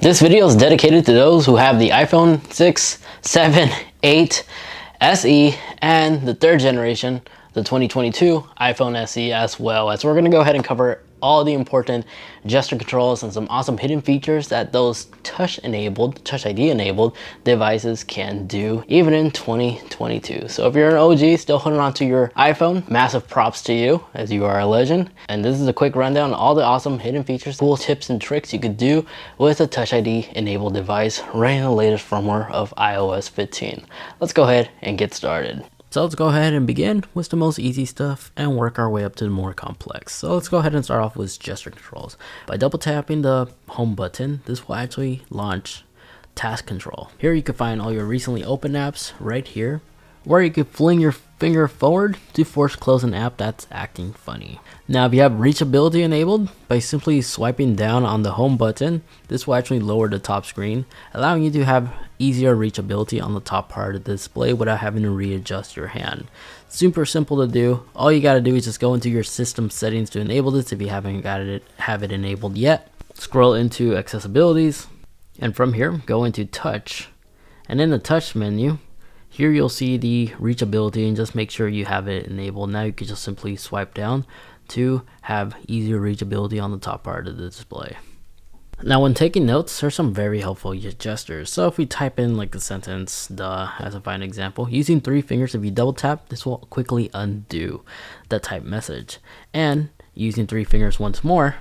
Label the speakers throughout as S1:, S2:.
S1: This video is dedicated to those who have the iPhone 6, 7, 8, SE, and the third generation, the 2022 iPhone SE as well. As we're going to go ahead and cover all the important gesture controls and some awesome hidden features that those Touch ID enabled devices can do even in 2022. So if you're an OG still holding on to your iPhone, massive props to you as you are a legend. And this is a quick rundown on all the awesome hidden features, cool tips and tricks you could do with a Touch ID enabled device running in the latest firmware of iOS 15. Let's go ahead and get started. So let's go ahead and begin with the most easy stuff and work our way up to the more complex. So let's go ahead and start off with gesture controls. By double tapping the home button, this will actually launch task control. Here you can find all your recently opened apps right here, where you can fling your finger forward to force close an app that's acting funny. Now if you have reachability enabled, by simply swiping down on the home button, this will actually lower the top screen, allowing you to have easier reachability on the top part of the display without having to readjust your hand. Super simple to do. All you gotta do is just go into your system settings to enable this if you haven't have it enabled yet. Scroll into accessibilities, and from here go into touch, and in the touch menu, here you'll see the reachability, and just make sure you have it enabled. Now you can just simply swipe down to have easier reachability on the top part of the display. Now when taking notes, there's some very helpful gestures. So if we type in like the sentence "duh" as a fine example, using 3 fingers, if you double tap, this will quickly undo that type message. And using 3 fingers once more,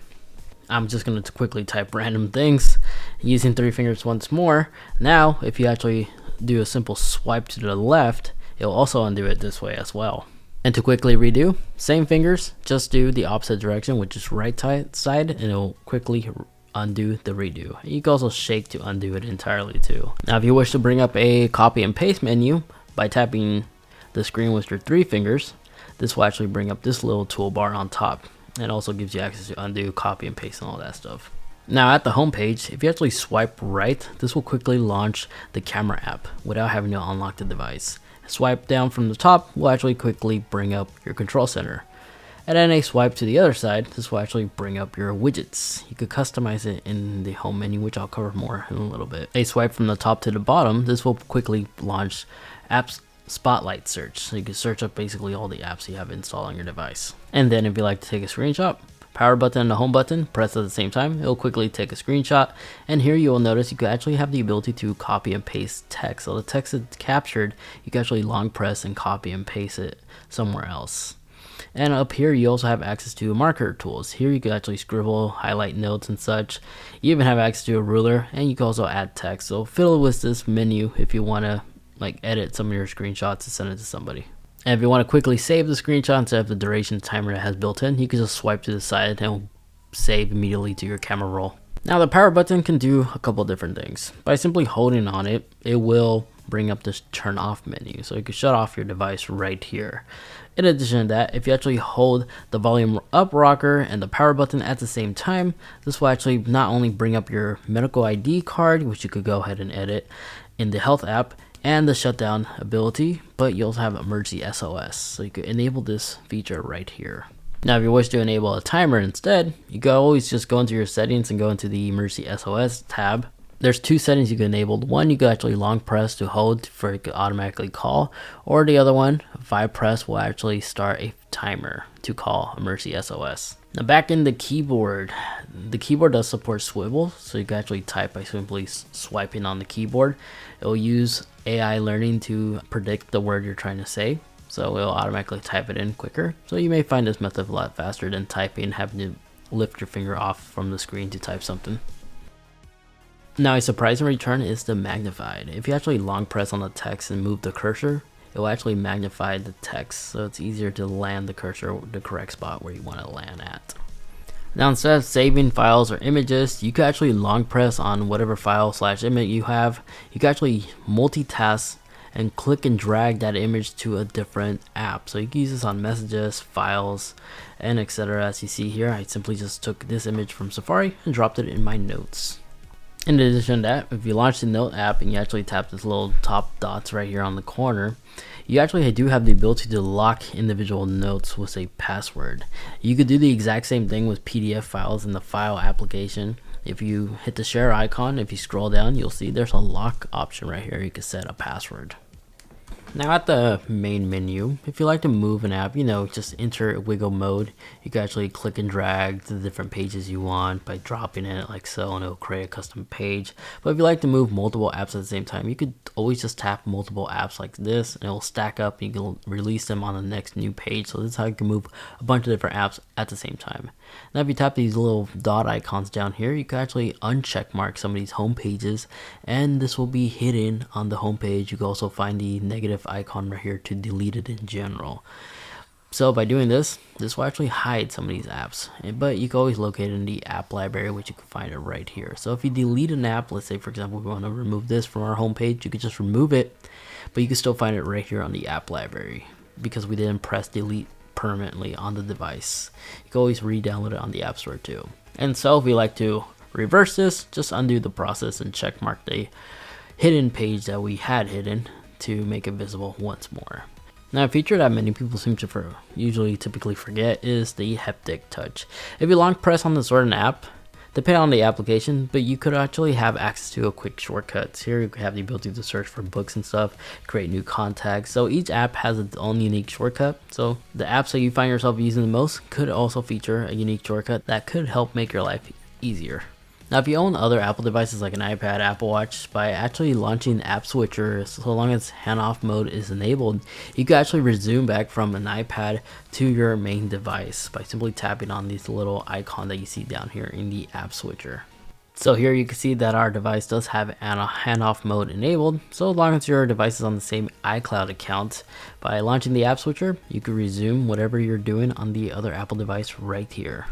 S1: I'm just going to quickly type random things. Using 3 fingers once more, now if you actually do a simple swipe to the left, it'll also undo it this way as well. And to quickly redo, same fingers, just do the opposite direction, which is right side, and it'll quickly undo the redo. You can also shake to undo it entirely too. Now if you wish to bring up a copy and paste menu by tapping the screen with your 3 fingers, this will actually bring up this little toolbar on top. It also gives you access to undo, copy and paste and all that stuff. Now at the home page, if you actually swipe right, this will quickly launch the camera app without having to unlock the device. Swipe down from the top will actually quickly bring up your control center. And then a swipe to the other side, this will actually bring up your widgets. You could customize it in the home menu, which I'll cover more in a little bit. A swipe from the top to the bottom, this will quickly launch apps spotlight search. So you can search up basically all the apps you have installed on your device. And then if you like to take a screenshot, power button and the home button press at the same time, it'll quickly take a screenshot. And here you will notice you can actually have the ability to copy and paste text. So the text that's captured, you can actually long press and copy and paste it somewhere else. And up here you also have access to marker tools. Here you can actually scribble, highlight notes and such. You even have access to a ruler, and you can also add text. So fiddle with this menu if you want to like edit some of your screenshots and send it to somebody. And if you want to quickly save the screenshot instead of the duration timer it has built in, you can just swipe to the side and it will save immediately to your camera roll. Now the power button can do a couple different things. By simply holding on it, it will bring up this turn off menu, so you can shut off your device right here. In addition to that, if you actually hold the volume up rocker and the power button at the same time, this will actually not only bring up your medical ID card, which you could go ahead and edit in the health app, and the shutdown ability, but you also have emergency SOS, so you could enable this feature right here. Now if you wish to enable a timer instead, you can always just go into your settings and go into the emergency SOS tab. There's 2 settings you can enable. One, you can actually long press to hold for it to automatically call, or the other one, 5 press will actually start a timer to call emergency SOS. Now back in the keyboard does support swivel, so you can actually type by simply swiping on the keyboard. It will use AI learning to predict the word you're trying to say, so it will automatically type it in quicker. So you may find this method a lot faster than typing, having to lift your finger off from the screen to type something. Now a surprising return is the magnified. If you actually long press on the text and move the cursor, it will actually magnify the text, so it's easier to land the cursor the correct spot where you want to land at. Now instead of saving files or images, you can actually long press on whatever file / image you have. You can actually multitask and click and drag that image to a different app. So you can use this on messages, files, and etc. As you see here, I simply just took this image from Safari and dropped it in my notes. In addition to that, if you launch the Note app and you actually tap this little top dots right here on the corner, you actually do have the ability to lock individual notes with a password. You could do the exact same thing with PDF files in the File application. If you hit the share icon, if you scroll down, you'll see there's a lock option right here. You can set a password. Now at the main menu, if you like to move an app, just enter wiggle mode. You can actually click and drag to the different pages you want by dropping it like so, and it'll create a custom page. But if you like to move multiple apps at the same time, you could always just tap multiple apps like this, and it will stack up. You can release them on the next new page. So this is how you can move a bunch of different apps at the same time. Now if you tap these little dot icons down here, you can actually uncheck mark some of these home pages, and this will be hidden on the home page. You can also find the negative icon right here to delete it in general. So by doing this will actually hide some of these apps, but you can always locate it in the app library, which you can find it right here. So if you delete an app, let's say for example we want to remove this from our home page, you could just remove it, but you can still find it right here on the app library because we didn't press delete permanently on the device. You can always re-download it on the App Store too. And so if we like to reverse this, just undo the process and check mark the hidden page that we had hidden to make it visible once more. Now a feature that many people seem to typically forget is the haptic touch. If you long press on the certain app, depending on the application, but you could actually have access to a quick shortcuts. Here you have the ability to search for books and stuff, create new contacts. So each app has its own unique shortcut. So the apps that you find yourself using the most could also feature a unique shortcut that could help make your life easier. Now, if you own other Apple devices like an iPad, Apple Watch, by actually launching App Switcher, so long as handoff mode is enabled, you can actually resume back from an iPad to your main device by simply tapping on this little icon that you see down here in the App Switcher. So here you can see that our device does have handoff mode enabled. So long as your device is on the same iCloud account, by launching the App Switcher, you can resume whatever you're doing on the other Apple device right here.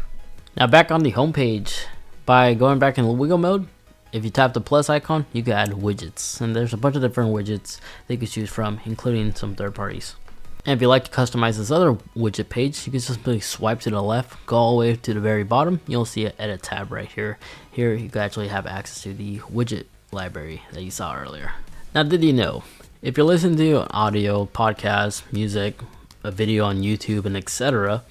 S1: Now back on the home page, by going back in wiggle mode, if you tap the plus icon, you can add widgets. And there's a bunch of different widgets that you can choose from, including some third parties. And if you like to customize this other widget page, you can just simply swipe to the left, go all the way to the very bottom. You'll see an edit tab right here. Here you can actually have access to the widget library that you saw earlier. Now, did you know, if you're listening to an audio, podcast, music, a video on YouTube, and etc.,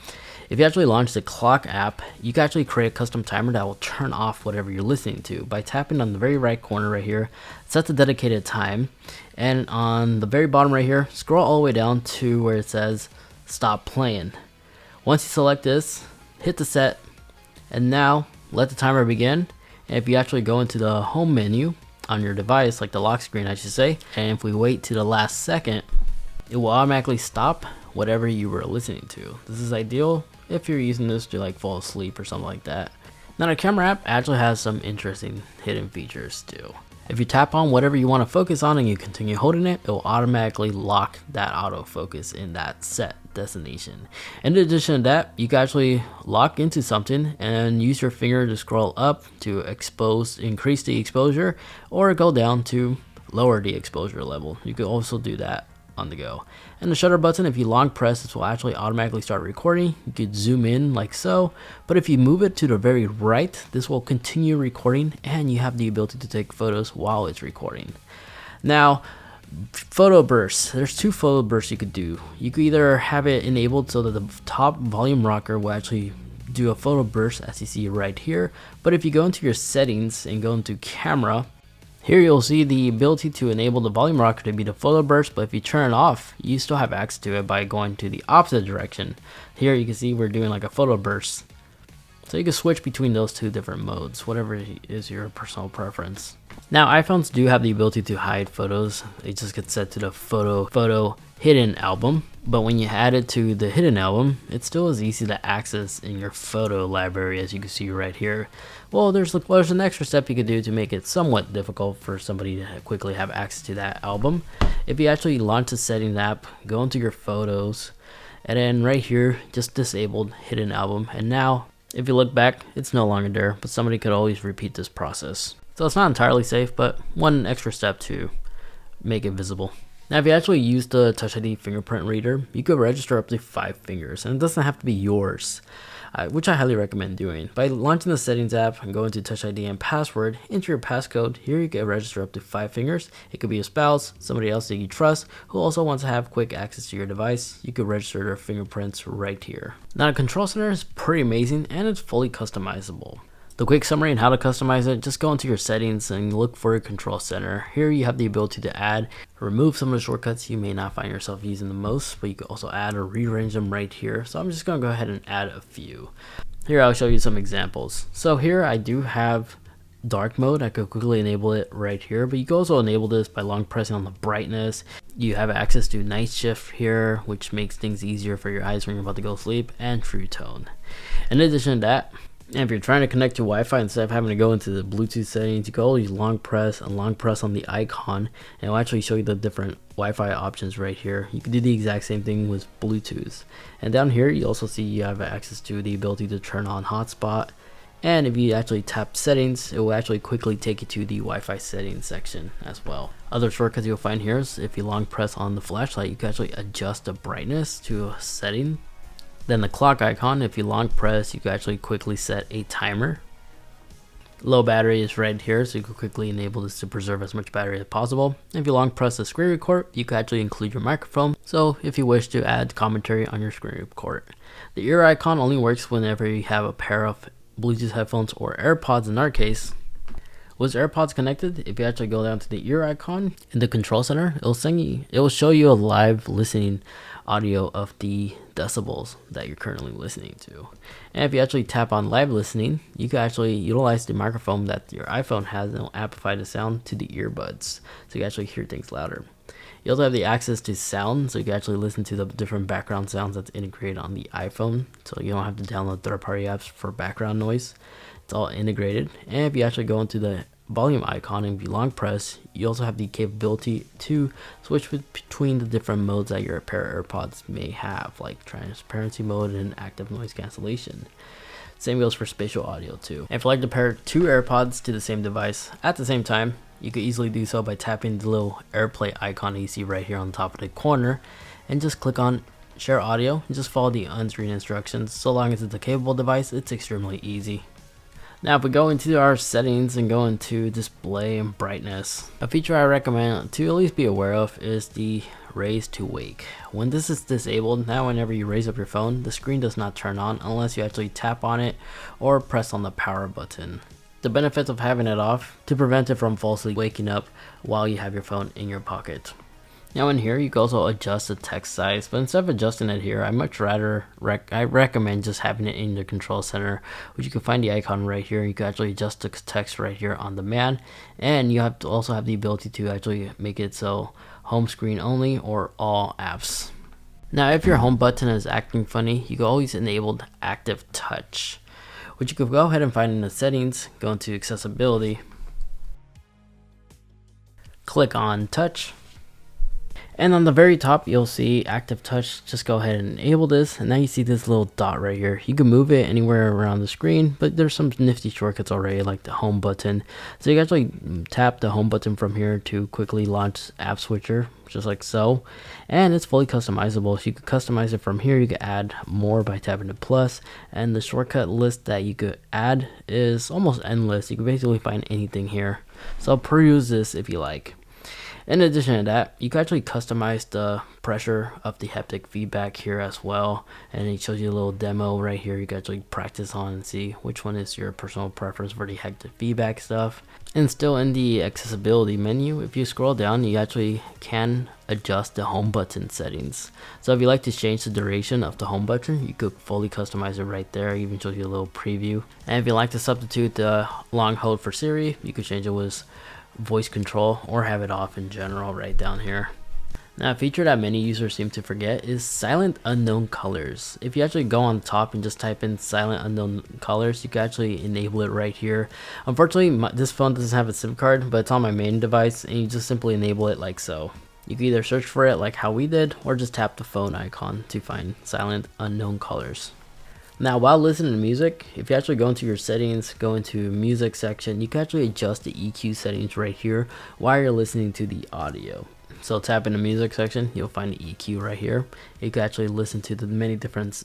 S1: if you actually launch the clock app, you can actually create a custom timer that will turn off whatever you're listening to by tapping on the very right corner right here, set the dedicated time, and on the very bottom right here, scroll all the way down to where it says stop playing. Once you select this, hit the set, and now let the timer begin. And if you actually go into the home menu on your device, like the lock screen I should say, and if we wait to the last second, it will automatically stop whatever you were listening to. This is ideal if you're using this to like fall asleep or something like that. Now the camera app actually has some interesting hidden features too. If you tap on whatever you want to focus on and you continue holding it, it will automatically lock that autofocus in that set destination. In addition to that, you can actually lock into something and use your finger to scroll up to increase the exposure, or go down to lower the exposure level. You can also do that on the go. And the shutter button, if you long press, this will actually automatically start recording. You could zoom in like so, but if you move it to the very right, this will continue recording, and you have the ability to take photos while it's recording. Now, photo bursts. There's two photo bursts you could do. You could either have it enabled so that the top volume rocker will actually do a photo burst, as you see right here. But if you go into your settings and go into camera, here you'll see the ability to enable the volume rocker to be the photo burst, but if you turn it off, you still have access to it by going to the opposite direction. Here you can see we're doing like a photo burst. So you can switch between those two different modes, whatever is your personal preference. Now iPhones do have the ability to hide photos. They just get set to the photo hidden album. But when you add it to the hidden album, it still is easy to access in your photo library, as you can see right here. Well, there's an extra step you could do to make it somewhat difficult for somebody to quickly have access to that album. If you actually launch the settings app, go into your photos, and then right here, just disabled hidden album. And now, if you look back, it's no longer there, but somebody could always repeat this process. So it's not entirely safe, but one extra step to make it visible. Now, if you actually use the Touch ID fingerprint reader, you could register up to 5 fingers, and it doesn't have to be yours, which I highly recommend doing. By launching the settings app and going to Touch ID and password, enter your passcode. Here you can register up to 5 fingers. It could be a spouse, somebody else that you trust, who also wants to have quick access to your device. You could register their fingerprints right here. Now, the control center is pretty amazing, and it's fully customizable. The quick summary on how to customize it: just go into your settings and look for your control center. Here you have the ability to add, remove some of the shortcuts you may not find yourself using the most, but you can also add or rearrange them right here. So I'm just going to go ahead and add a few. Here I'll show you some examples. So here I do have dark mode. I could quickly enable it right here, but you can also enable this by long pressing on the brightness. You have access to night shift here, which makes things easier for your eyes when you're about to go to sleep, and true tone. In addition to that, and if you're trying to connect to Wi-Fi instead of having to go into the Bluetooth settings, you can always long press on the icon, and it'll actually show you the different Wi-Fi options right here. You can do the exact same thing with Bluetooth. And down here, you also see you have access to the ability to turn on hotspot. And if you actually tap settings, it will actually quickly take you to the Wi-Fi settings section as well. Other shortcuts you'll find here is if you long press on the flashlight, you can actually adjust the brightness to a setting. Then the clock icon, if you long press, you can actually quickly set a timer. Low battery is right here, so you can quickly enable this to preserve as much battery as possible. If you long press the screen record, you can actually include your microphone, so if you wish to add commentary on your screen record. The ear icon only works whenever you have a pair of Bluetooth headphones or AirPods in our case. With AirPods connected, if you actually go down to the ear icon in the control center, it will show you a live listening audio of the decibels that you're currently listening to. And if you actually tap on live listening, you can actually utilize the microphone that your iPhone has and it'll amplify the sound to the earbuds, so you can actually hear things louder. You also have the access to sound, so you can actually listen to the different background sounds that's integrated on the iPhone, so you don't have to download third-party apps for background noise. It's all integrated. And if you actually go into the volume icon and if you long press, you also have the capability to switch between the different modes that your pair of AirPods may have, like transparency mode and active noise cancellation. Same goes for spatial audio too. And if you like to pair two AirPods to the same device at the same time, you could easily do so by tapping the little AirPlay icon that you see right here on the top of the corner and just click on share audio and just follow the on-screen instructions. So long as it's a capable device, it's extremely easy. Now if we go into our settings and go into display and brightness, a feature I recommend to at least be aware of is the raise to wake. When this is disabled, now whenever you raise up your phone, the screen does not turn on unless you actually tap on it or press on the power button. The benefits of having it off to prevent it from falsely waking up while you have your phone in your pocket. Now in here, you can also adjust the text size, but instead of adjusting it here, I much rather recommend just having it in the control center, which you can find the icon right here. You can actually adjust the text right here on demand, and you have to also have the ability to actually make it so home screen only or all apps. Now if your home button is acting funny, you can always enable active touch, which you could go ahead and find in the settings, go into accessibility, click on touch. And on the very top, you'll see active touch. Just go ahead and enable this. And now you see this little dot right here. You can move it anywhere around the screen, but there's some nifty shortcuts already, like the home button. So you can actually tap the home button from here to quickly launch App Switcher, just like so. And it's fully customizable. So you can customize it from here. You can add more by tapping the plus. And the shortcut list that you could add is almost endless. You can basically find anything here. So peruse this if you like. In addition to that, you can actually customize the pressure of the haptic feedback here as well. And it shows you a little demo right here. You can actually practice on and see which one is your personal preference for the haptic feedback stuff. And still in the accessibility menu, if you scroll down, you actually can adjust the home button settings. So if you like to change the duration of the home button, you could fully customize it right there. It even shows you a little preview. And if you like to substitute the long hold for Siri, you could change it with voice control or have it off in general right down here. Now, a feature that many users seem to forget is silent unknown colors. If you actually go on top and just type in silent unknown colors, you can actually enable it right here. Unfortunately, this phone doesn't have a SIM card, but it's on my main device, and you just simply enable it like so. You can either search for it like how we did, or just tap the phone icon to find silent unknown colors. Now, while listening to music, if you actually go into your settings, go into music section, you can actually adjust the EQ settings right here while you're listening to the audio. So tap in the music section, you'll find the EQ right here. You can actually listen to the many different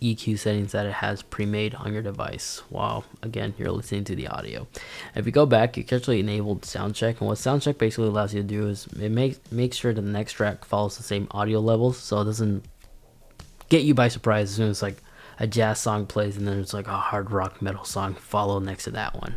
S1: EQ settings that it has pre-made on your device while, again, you're listening to the audio. If you go back, you can actually enable sound check, and what sound check basically allows you to do is it makes sure the next track follows the same audio levels, so it doesn't get you by surprise as soon as like a jazz song plays and then there's like a hard rock metal song follow next to that one.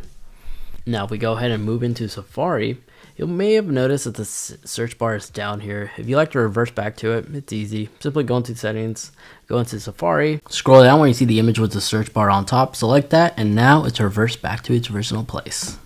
S1: Now if we go ahead and move into Safari, you may have noticed that the search bar is down here. If you like to reverse back to it, it's easy. Simply go into settings, go into Safari, scroll down where you see the image with the search bar on top, select that, and now it's reversed back to its original place.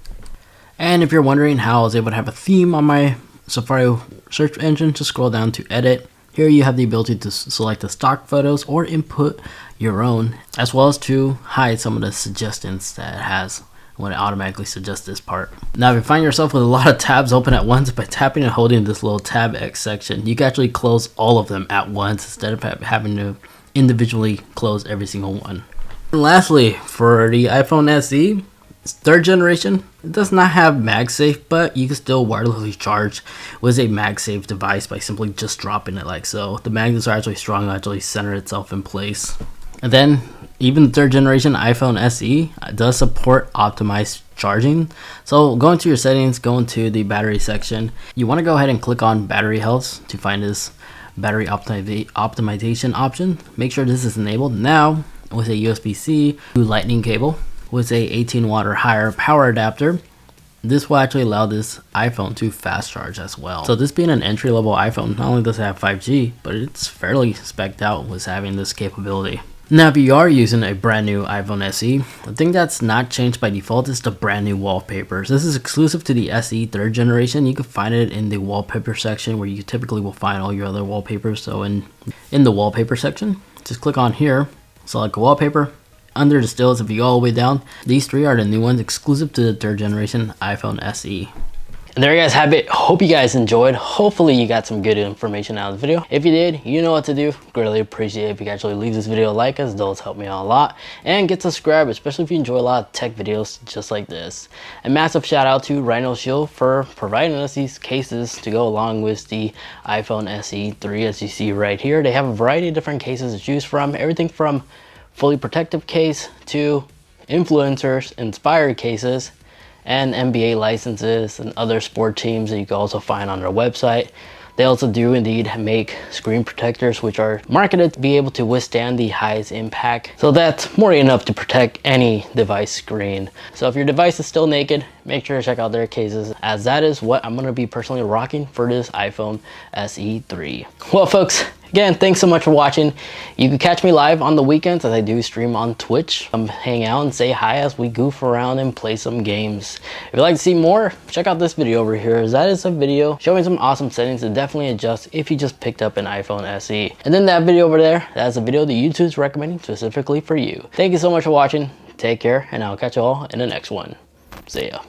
S1: And if you're wondering how I was able to have a theme on my Safari search engine, just scroll down to edit. Here you have the ability to select the stock photos or input your own, as well as to hide some of the suggestions that it has when it automatically suggests this part. Now if you find yourself with a lot of tabs open at once, by tapping and holding this little tab X section, you can actually close all of them at once instead of having to individually close every single one. And lastly, for the iPhone SE, third generation, it does not have MagSafe, but you can still wirelessly charge with a MagSafe device by simply just dropping it like so. The magnets are actually strong, actually center itself in place. And then even the third generation iPhone SE does support optimized charging. So go into your settings, go into the battery section. You want to go ahead and click on battery health to find this battery optimization option. Make sure this is enabled. Now with a USB-C to Lightning cable with a 18 watt or higher power adapter, this will actually allow this iPhone to fast charge as well. So this being an entry-level iPhone, not only does it have 5G, but it's fairly spec'd out with having this capability. Now if you are using a brand new iPhone SE, the thing that's not changed by default is the brand new wallpapers. This is exclusive to the SE third generation. You can find it in the wallpaper section where you typically will find all your other wallpapers. So in the wallpaper section, just click on here, select wallpaper. Under the stills, if you go all the way down, these three are the new ones exclusive to the third generation iPhone SE. And there you guys have it. Hope you guys enjoyed. Hopefully you got some good information out of the video. If you did, you know what to do. Greatly appreciate it if you can actually leave this video a like, as those help me out a lot. And get subscribed, especially if you enjoy a lot of tech videos just like this. A massive shout out to Rhino Shield for providing us these cases to go along with the iPhone SE 3, as you see right here. They have a variety of different cases to choose from. Everything from fully protective case to influencers inspired cases, and NBA licenses and other sport teams that you can also find on their website. They also do indeed make screen protectors, which are marketed to be able to withstand the highest impact. So that's more than enough to protect any device screen. So if your device is still naked, make sure to check out their cases, as that is what I'm going to be personally rocking for this iPhone SE 3. Well folks, again, thanks so much for watching. You can catch me live on the weekends as I do stream on Twitch. Come hang out and say hi as we goof around and play some games. If you'd like to see more, check out this video over here, as that is a video showing some awesome settings to definitely adjust if you just picked up an iPhone SE. And then that video over there, that's a video that YouTube's recommending specifically for you. Thank you so much for watching. Take care, and I'll catch you all in the next one. See ya.